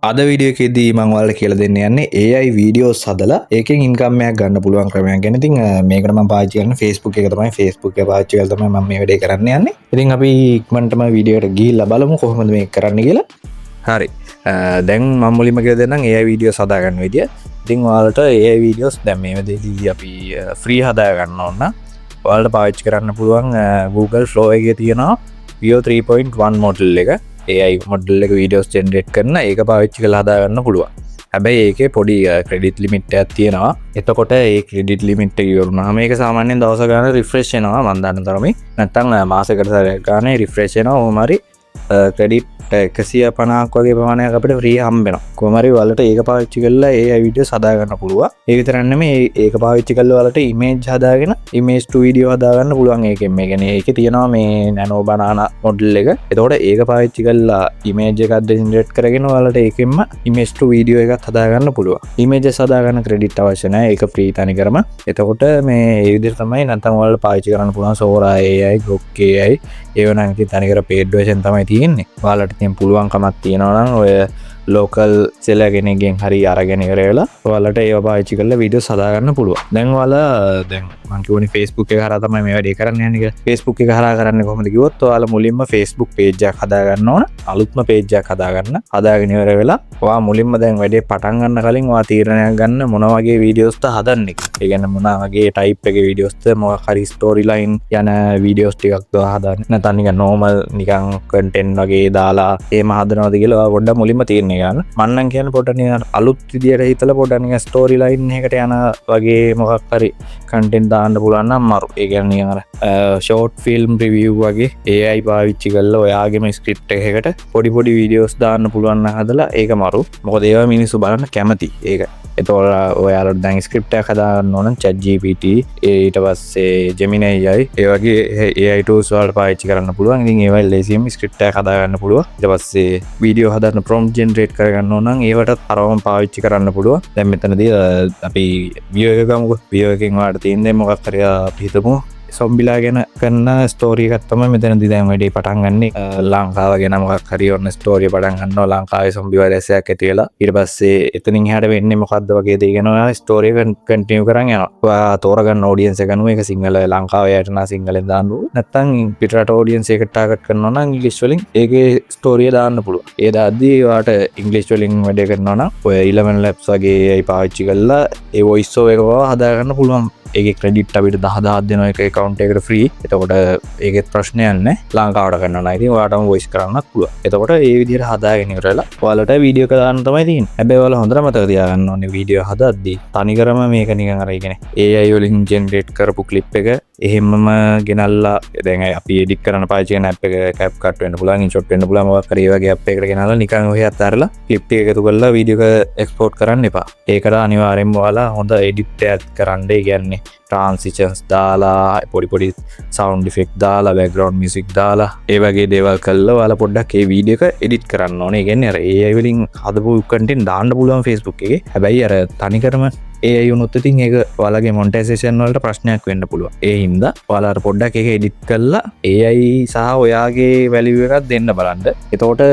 අද වීඩියෝ එකේදී මම ඔයාලට කියලා දෙන්න යන්නේ AI වීඩියෝස් හදලා ඒකෙන් ඉන්කම් එකක් ගන්න පුළුවන් ක්‍රමයක් ගැන. ඉතින් මේකට මම පාවිච්චි කරන්නේ Facebook එක තමයි. Facebook එක පාවිච්චි කරලා තමයි මම මේ වැඩේ කරන්න යන්නේ. ඉතින් අපි ඉක්මනටම වීඩියෝ එකට ගිහිල්ලා බලමු කොහොමද මේක කරන්න කියලා. හරි. දැන් මම මුලින්ම කියලා දෙන්නම් AI වීඩියෝස් හදා ගන්න විදිය. ඉතින් ඔයාලට AI වීඩියෝස් දැන් මේ වෙලේදී අපි ෆ්‍රී හදා ගන්න ඕන නම් ඔයාලට පාවිච්චි කරන්න පුළුවන් Google Flow එකේ තියෙනවා Veo 3.1 මොඩල් එක. AI මොඩල් එක වීඩියෝස් ජෙනරේට් කරන ඒක පාවිච්චි කරලා හදාගන්න පුළුවන්. හැබැයි ඒකේ පොඩි ක්‍රෙඩිට් ලිමිට් එකක් තියෙනවා. එතකොට ඒ ක්‍රෙඩිට් ලිමිට් එක ඉවරුනහම මේක සාමාන්‍යයෙන් දවස ගාන රිෆ්‍රෙෂ් වෙනවා මම දන්න තරමේ. නැත්තම් මාසෙකට සැරයක් ගානේ රිෆ්‍රෙෂ් වෙනවා. ඕම හරි ක්‍රෙඩිට් 150ක් වගේ ප්‍රමාණයක් අපිට ෆ්‍රී හම්බෙනවා. කොහොම හරි ඔයාලට ඒක පාවිච්චි කරලා AI වීඩියෝස් හදා ගන්න පුළුවන්. ඒ විතරක් නෙමෙයි ඒක පාවිච්චි කරලා ඔයාලට ඉමේජ් හදාගෙන ඉමේජ් ටු වීඩියෝ හදා ගන්න පුළුවන් ඒකෙන්. මේ කියන්නේ ඒකේ තියෙනවා මේ නැනෝ බනානා මොඩල් එක. එතකොට ඒක පාවිච්චි කරලා ඉමේජ් එකක් ජෙනරේට් කරගෙන ඔයාලට ඒකෙන්ම ඉමේජ් ටු වීඩියෝ එකක් හදා ගන්න පුළුවන්. ඉමේජස් හදා ගන්න ක්‍රෙඩිට් අවශ්‍ය නැහැ. ඒක ෆ්‍රී තනිකරම. එතකොට මේ ඒ විදිහට තමයි නැත්නම් ඔයාලට පාවිච්චි කරන්න පුළුවන් Sora AI, Grok AI ඒව නම් ඉතින් තනිකර paid version තමයි තියෙන්නේ. ඔයාලට ඉතින් පුළුවන්කමක් තියෙනවා නම් ඔය ලෝකල් සෙලර් කෙනෙක්ගෙන් හරි අරගෙන ඉවරලා ඔයාලට ඒව පාවිච්චි කරලා වීඩියෝස් හදා ගන්න පුළුවන්. දැන් ඔයාලා දැන් මම කියවනේ Facebook එක හරහා තමයි මේ වැඩේ කරන්න යන්නේ කියලා. Facebook එක හරහා කරන්නේ කොහොමද කිව්වොත් ඔයාලා මුලින්ම Facebook page එකක් හදා ගන්න ඕන. අලුත්ම page එකක් හදා ගන්න. හදාගෙන ඉවර වෙලා ඔයා මුලින්ම දැන් වැඩේ පටන් ගන්න කලින් ඔයා තීරණයක් ගන්න මොන වගේ වීඩියෝස්ද හදන්නේ කියලා. ඒ කියන්නේ මොන වගේ type එකේ වීඩියෝස්ද මොකක් හරි story line යන වීඩියෝස් ටිකක්ද හදන්නේ. නැත්නම් නිකන් normal නිකන් content වගේ දාලා එහෙම හදනවද කියලා ඔයා පොඩ්ඩක් මුලින්ම තීරණය ගන්න. මම නම් කියන්නේ පොඩ්ඩක් නිකන් අලුත් විදියට හිතලා පොඩ්ඩක් නිකන් story line එකකට යන වගේ මොකක් හරි content දාන්න පුළුවන් නම් මරු. ඒ කියන්නේ නිකන් අර short film review වගේ AI පාවිච්චි කරලා ඔයාගේම script එකකට පොඩි පොඩි වීඩියෝස් දාන්න පුළුවන් නම් හදලා ඒක මරු. මොකද ඒවා මිනිස්සු බලන්න කැමති. ඒක. එතකොට ඔයාලට දැන් ස්ක්‍රිප්ට් එකක් හදාගන්න ඕන නම් ChatGPT ඊට පස්සේ Gemini AI ඒ වගේ AI tools වලට පාවිච්චි කරන්න පුළුවන්. ඉතින් ඒවයි ලේසියෙන් ස්ක්‍රිප්ට් එකක් හදාගන්න පුළුවන්. ඊට පස්සේ වීඩියෝ හදන්න prompt generate කරගන්න ඕන නම් ඒවටත් අරවම පාවිච්චි කරන්න පුළුවන්. දැන් මෙතනදී අපි Veo එක ගමුකෝ. Veo එකෙන් ඔයාලට තියෙන්නේ මොකක් හරි අපි හිතමු සොම්බිලා ගැන කරන ස්ටෝරිය එකක් තමයි මෙතනදී දැන් වැඩේ පටන් ගන්නෙ. ලංකාව ගැන මොකක් හරි ඔන්න ස්ටෝරිය පටන් ගන්නවා. ලංකාවේ සොම්බි වෛරසයක් ඇති වෙලා ඊට පස්සේ එතනින් එහාට වෙන්නේ මොකද්ද වගේ දේ ගැන ඔයා ස්ටෝරිය එක කන්ටිනියු කරන් යනවා. ඔයා තෝරගන්න ඔඩියන්ස් එක ගන්න ඒක සිංහල ලංකාවේ යට නා සිංහලෙන් දාන්න ඕන. නැත්නම් පිටරට ඔඩියන්ස් එකට ටාගට් කරනවා නම් ඉංග්‍රීසි වලින් ඒකේ ස්ටෝරිය දාන්න පුළුවන්. ඒ දාද්දී ඔයාට ඉංග්‍රීසි වලින් වැඩේ කරනවා නම් ඔය 11 labs වගේ AI පාවිච්චි කරලා ඒ voice over එක හදා ගන්න පුළුවන්. ඒක ක්‍රෙඩිට් අපිට 10,000 දෙනවා එක account එකකට free. එතකොට ඒකෙත් ප්‍රශ්නයක් නැහැ. ලංකාවට කරනවා නම් ඉතින් ඔයාටම voice කරන්නත් පුළුවන්. එතකොට මේ විදිහට හදාගෙන ඉවරලා ඔයාලට වීඩියෝ එක දාන්න තමයි තියෙන්නේ. හැබැයි ඔයාලා හොඳට මතක තියාගන්න ඕනේ වීඩියෝ හදද්දී තනිකරම මේක නිකන් අර කියන්නේ AI වලින් generate කරපු clip එක එහෙමම ගෙනල්ලා දැන් අපි edit කරන්න පාවිච්චි කරන app එක CapCut වෙන්න පුළුවන්, InShot වෙන්න පුළුවන් මොකක් හරි ඒ වගේ app එකකට ගෙනල්ලා නිකන් ඔය අතහැරලා clip ටික එකතු කරලා වීඩියෝ එක export කරන්න එපා. ඒකට අනිවාර්යෙන්ම ඔයාලා හොඳ edit එකක් කරන්න. ඒ කියන්නේ transitions දාලා පොඩි sound effect දාලා background music දාලා ඒ වගේ දේවල් කරලා ඔයාලා පොඩ්ඩක් ඒ වීඩියෝ එක edit කරන්න ඕනේ. ඒ කියන්නේ අර AI වලින් හදපු content දාන්න පුළුවන් Facebook එකේ. හැබැයි අර තනිකරම AI වුණොත් ඉතින් ඒක ඔයාලගේ monetization වලට ප්‍රශ්නයක් වෙන්න පුළුවන්. ඒ හින්දා ඔයාලා පොඩ්ඩක් ඒක edit කරලා AI සහ ඔයාගේ value එකක් දෙන්න බලන්න. එතකොට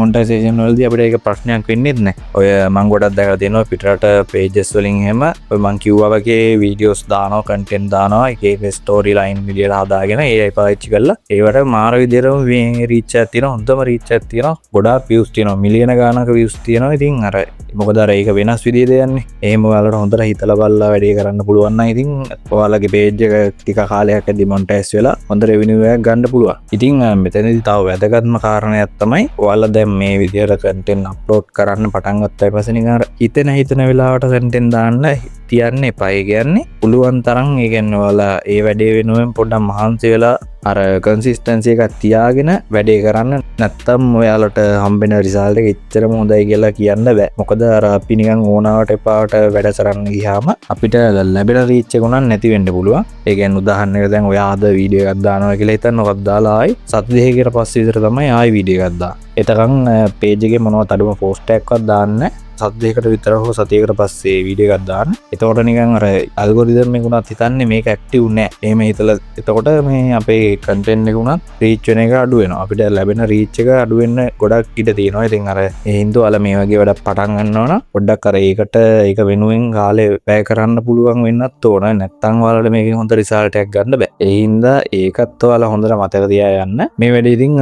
monetization වලදී අපිට ඒක ප්‍රශ්නයක් වෙන්නේ නැහැ. ඔය මම ගොඩක් දැකලා තියෙනවා පිටරට pages වලින් එහෙම ඔය මම කිව්වා වගේ videos දානවා, content දානවා, ඒක story line විදියට හදාගෙන AI පාවිච්චි කරලා ඒවට මාර විදියටම reach එකක් තියෙනවා. හොඳම reach එකක් තියෙනවා. ගොඩාක් views තියෙනවා. මිලියන ගානක views තියෙනවා. ඉතින් අර මොකද අර ඒක වෙනස් විදියට යන්නේ. එහෙම ඔයාලට හොඳට හිතලා බලලා වැඩේ කරන්න පුළුවන් නම් ඉතින් ඔයාලගේ page එක ටික කාලයක් ඇද්දි monetize වෙලා හොඳ revenue එකක් ගන්න පුළුවන්. ඉතින් මෙතනදී තව වැදගත්ම කාරණයක් තමයි ඔයාලා දැන් මේ විදියට content upload කරන්න පටන් ගත්තා ඊපස්සේ නිකන් අර හිතෙන වෙලාවට content දාන්න තියන්න එපා. ඒ කියන්නේ පුළුවන් තරම් ඒ කියන්නේ ඔයාලා ඒ වැඩේ වෙනුවෙන් පොඩ්ඩක් මහන්සි වෙලා අර කන්සිස්ටන්සි එකක් තියාගෙන වැඩේ කරන්න. නැත්තම් ඔයාලට හම්බෙන රිසල්ට් එක එච්චරම හොඳයි කියලා කියන්න බෑ. මොකද අර අපි නිකන් ඕනාවට එපාවට වැඩ කරන්න ගියාම අපිට ලැබෙන රීච් එක උනන් නැති වෙන්න පුළුවන්. ඒ කියන්නේ උදාහරණයකට දැන් ඔයා අද වීඩියෝ එකක් දානවා කියලා හිතන්න. ඔකක් දාලා ආයි සති දෙකකට පස්සේ විතර තමයි ආයි වීඩියෝ එකක් දාන්නේ. එතකන් page එකේ මොනවත් අඩුම post එකක්වත් දාන්න සද්දයකට විතර හෝ සතියකට පස්සේ වීඩියෝ එකක් දාන්න. එතකොට නිකන් අර ඇල්ගොරිතම් එක උනත් හිතන්නේ මේක ඇක්ටිව් නෑ. එහෙම හිතලා එතකොට මේ අපේ කන්ටෙන්ට් එක උනත් රීච් වෙන එක අඩු වෙනවා. අපිට ලැබෙන රීච් එක අඩු වෙන්න ගොඩක් ඉඩ තියෙනවා. ඉතින් අර ඒ හින්දා ඔයාලා මේ වගේ වැඩක් පටන් ගන්නවා නම් පොඩ්ඩක් අර ඒකට ඒක වෙනුවෙන් කාලේ වැය කරන්න පුළුවන් වෙන්නත් ඕන. නැත්තම් ඔයාලට මේකෙන් හොඳ රිසල්ට් එකක් ගන්න බෑ. ඒ හින්දා ඒකත් ඔයාලා හොඳට මතක තියාගන්න. මේ වැඩේ ඉතින්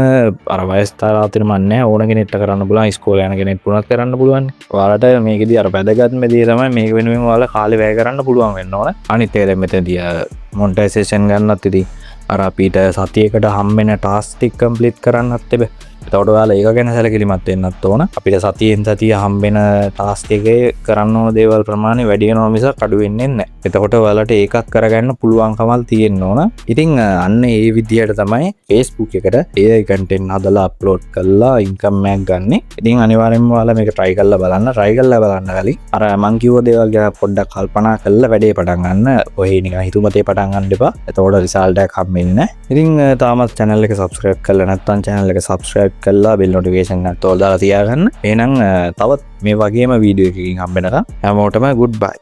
අර වයස් තාරාතිර මන්නේ ඕන කෙනෙක්ට කරන්න පුළුවන්. ඉස්කෝලේ යන කෙනෙක් වුණත් කරන්න පුළුවන්. ඔයාලට මේකෙදි අර වැදගත්ම දේ තමයි මේක වෙනුවෙන් ඔයාලා කාලේ වැය කරන්න පුළුවන් වෙන්න ඕන. අනිත් එක දැන් මෙතනදී මොනිටයිසේෂන් ගන්නත් ඉතින් අර අපිට සතියකට හම්බෙන ටාස්ක් ටික කම්ප්ලීට් කරන්නත් තිබේ. එතකොට ඔයාලා ඒක ගැන සැලකිලිමත් වෙන්නත් ඕන. අපිට සතියෙන් සතිය හම්බෙන ටාස්ක් එකේ කරන්න ඕන දේවල් ප්‍රමාණය වැඩි වෙනවා මිසක් අඩු වෙන්නේ නැහැ. එතකොට ඔයාලට ඒකත් කරගන්න පුළුවන්කමල් තියෙන්න ඕන. ඉතින් අන්න ඒ විදිහට තමයි Facebook එකට AI content හදලා අප්ලෝඩ් කරලා ඉන්කම් එකක් ගන්න. ඉතින් අනිවාර්යෙන්ම ඔයාලා මේක try කරලා බලන්න. try කරලා බලන්න කලින් අර මං කිව්ව දේවල් ගැන පොඩ්ඩක් කල්පනා කරලා වැඩේ පටන් ගන්න. ඔය නිකන් හිතුමතේ පටන් ගන්න එපා. එතකොට රිසල්ට් එකක් හම්බෙන්නේ නැහැ. ඉතින් තාමත් channel එක subscribe කරලා නැත්නම් channel එක subscribe කල්ලා බෙල් නොටිෆිකේෂන් එකත් ඔයාලා දාලා තියාගන්න. එහෙනම් තවත් මේ වගේම වීඩියෝ එකකින් හම්බෙනකම් හැමෝටම good bye.